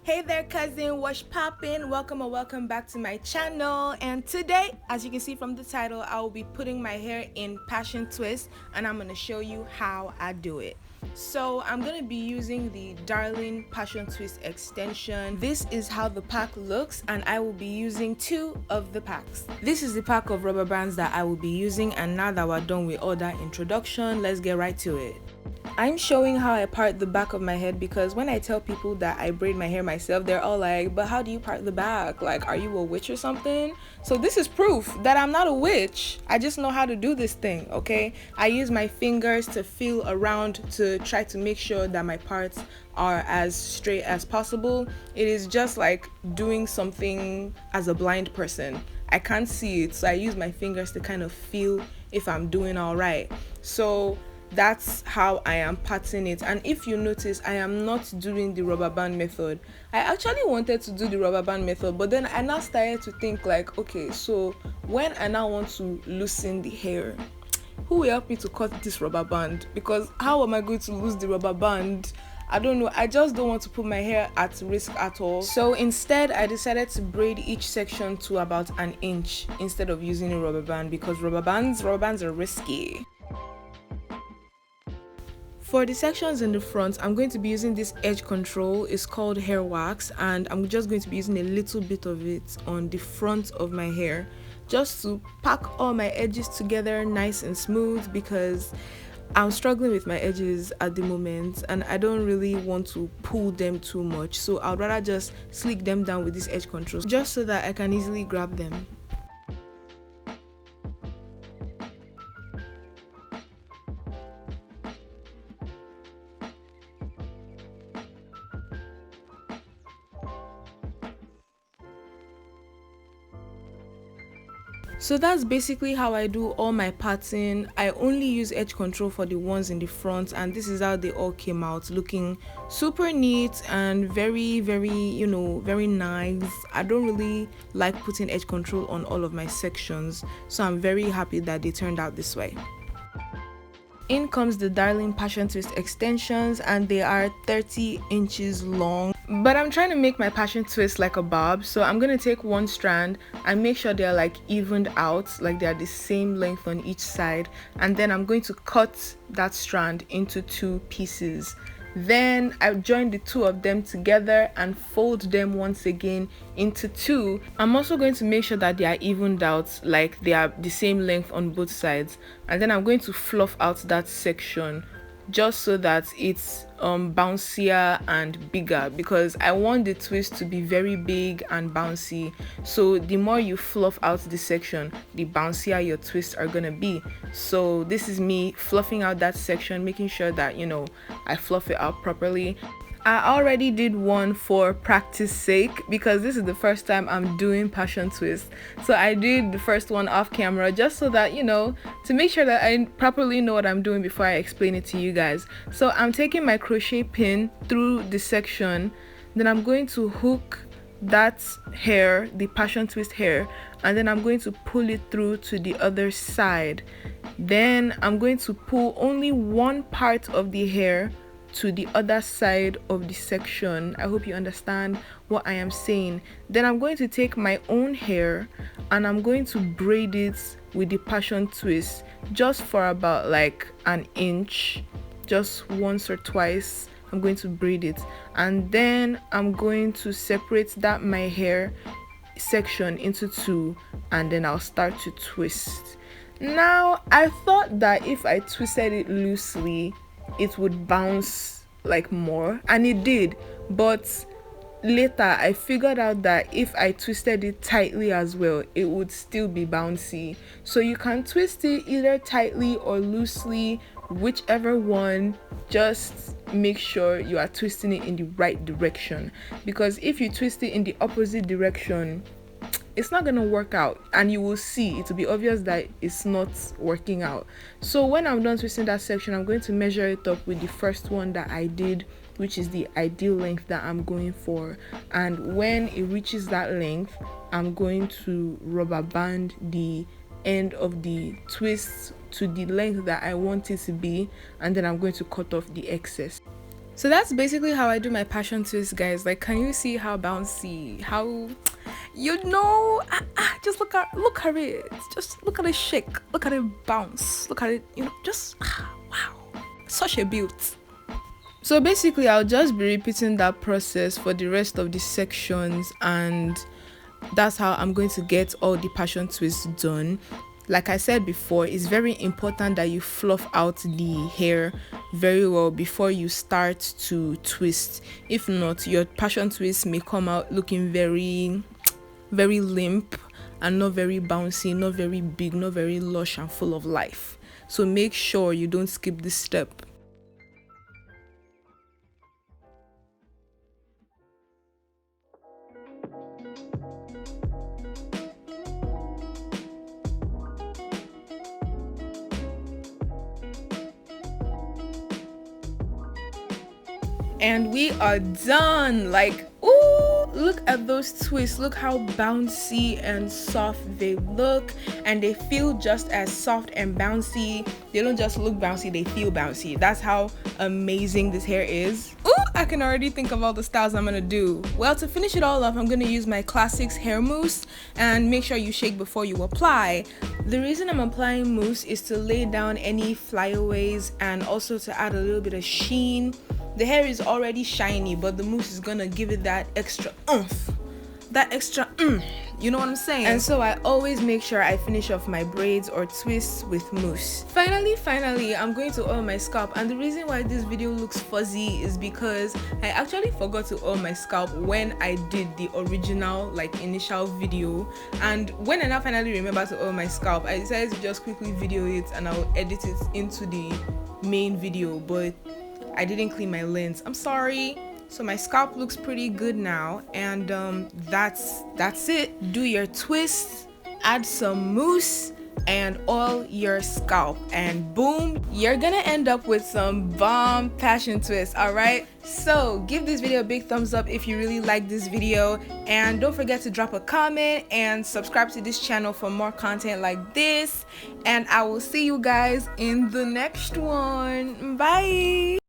Hey there cousin, what's poppin'? Welcome back to my channel. And today, as you can see from the title, I will be putting my hair in passion twist and I'm gonna show you how I do it. So I'm gonna be using the Darling Passion Twist extension. This is how the pack looks and I will be using 2 of the packs. This is the pack of rubber bands that I will be using, and now that we're done with all that introduction, let's get right to it. I'm showing how I part the back of my head because when I tell people that I braid my hair myself, they're all like, but how do you part the back? Like, are you a witch or something? So this is proof that I'm not a witch. I just know how to do this thing, okay? I use my fingers to feel around to try to make sure that my parts are as straight as possible. It is just like doing something as a blind person. I can't see it, so I use my fingers to kind of feel if I'm doing all right. So that's how I am parting it. And if you notice, I am not doing the rubber band method. I actually wanted to do the rubber band method, but then I now started to think like, okay, so when I now want to loosen the hair, who will help me to cut this rubber band? Because how am I going to lose the rubber band? I don't know. I just don't want to put my hair at risk at all. So instead, I decided to braid each section to about an inch instead of using a rubber band, because rubber bands are risky. For the sections in the front, I'm going to be using this edge control. It's called hair wax, and I'm just going to be using a little bit of it on the front of my hair just to pack all my edges together nice and smooth, because I'm struggling with my edges at the moment and I don't really want to pull them too much, so I'd rather just slick them down with this edge control just so that I can easily grab them. So that's basically how I do all my parting. I only use edge control for the ones in the front, and this is how they all came out, looking super neat and very very nice. I don't really like putting edge control on all of my sections, so I'm very happy that they turned out this way. In comes the Darling Passion Twist extensions, and they are 30 inches long. But I'm trying to make my passion twist like a bob, so I'm going to take one strand and make sure they're like evened out, like they're the same length on each side, and then I'm going to cut that strand into 2 pieces. Then I join the 2 of them together and fold them once again into 2. I'm also going to make sure that they are evened out, like they are the same length on both sides, and then I'm going to fluff out that section just so that it's bouncier and bigger, because I want the twist to be very big and bouncy. So the more you fluff out the section, the bouncier your twists are gonna be. So this is me fluffing out that section, making sure that I fluff it out properly. I already did one for practice sake because this is the first time I'm doing passion twist. So I did the first one off camera just so that, to make sure that I properly know what I'm doing before I explain it to you guys. So I'm taking my crochet pin through the section, then I'm going to hook that hair, the passion twist hair, and then I'm going to pull it through to the other side. Then I'm going to pull only one part of the hair to the other side of the section. I hope you understand what I am saying. Then I'm going to take my own hair and I'm going to braid it with the passion twist just for about like an inch, just once or twice. I'm going to braid it, and then I'm going to separate that my hair section into 2, and then I'll start to twist. Now I thought that if I twisted it loosely it would bounce like more, and it did, but later I figured out that if I twisted it tightly as well, it would still be bouncy. So you can twist it either tightly or loosely, whichever one. Just make sure you are twisting it in the right direction, because if you twist it in the opposite direction, it's not gonna work out, and you will see, it will be obvious that it's not working out. So when I'm done twisting that section, I'm going to measure it up with the first one that I did, which is the ideal length that I'm going for, and when it reaches that length, I'm going to rubber band the end of the twist to the length that I want it to be, and then I'm going to cut off the excess. So that's basically how I do my passion twist, guys. Like, can you see how bouncy, how, just look at it. Just look at it shake, look at it bounce, look at it, just wow, such a beaut. So basically, I'll just be repeating that process for the rest of the sections, and that's how I'm going to get all the passion twists done. Like I said before, it's very important that you fluff out the hair very well before you start to twist. If not, your passion twist may come out looking very, very limp and not very bouncy, not very big, not very lush and full of life. So make sure you don't skip this step. And we are done. Like, ooh, look at those twists. Look how bouncy and soft they look, and they feel just as soft and bouncy. They don't just look bouncy, they feel bouncy. That's how amazing this hair is. Ooh, I can already think of all the styles I'm gonna do. Well, to finish it all off, I'm gonna use my Classics hair mousse, and make sure you shake before you apply. The reason I'm applying mousse is to lay down any flyaways and also to add a little bit of sheen. The hair is already shiny, but the mousse is gonna give it that extra oomph, that extra you know what I'm saying? And so I always make sure I finish off my braids or twists with mousse. Finally, I'm going to oil my scalp, and the reason why this video looks fuzzy is because I actually forgot to oil my scalp when I did the original, like, initial video. And when I now finally remember to oil my scalp, I decided to just quickly video it and I'll edit it into the main video, but I didn't clean my lens. I'm sorry. So my scalp looks pretty good now, and that's it. Do your twists, add some mousse, and oil your scalp, and boom, you're gonna end up with some bomb passion twists. All right, so give this video a big thumbs up if you really like this video, and don't forget to drop a comment and subscribe to this channel for more content like this, and I will see you guys in the next one. Bye.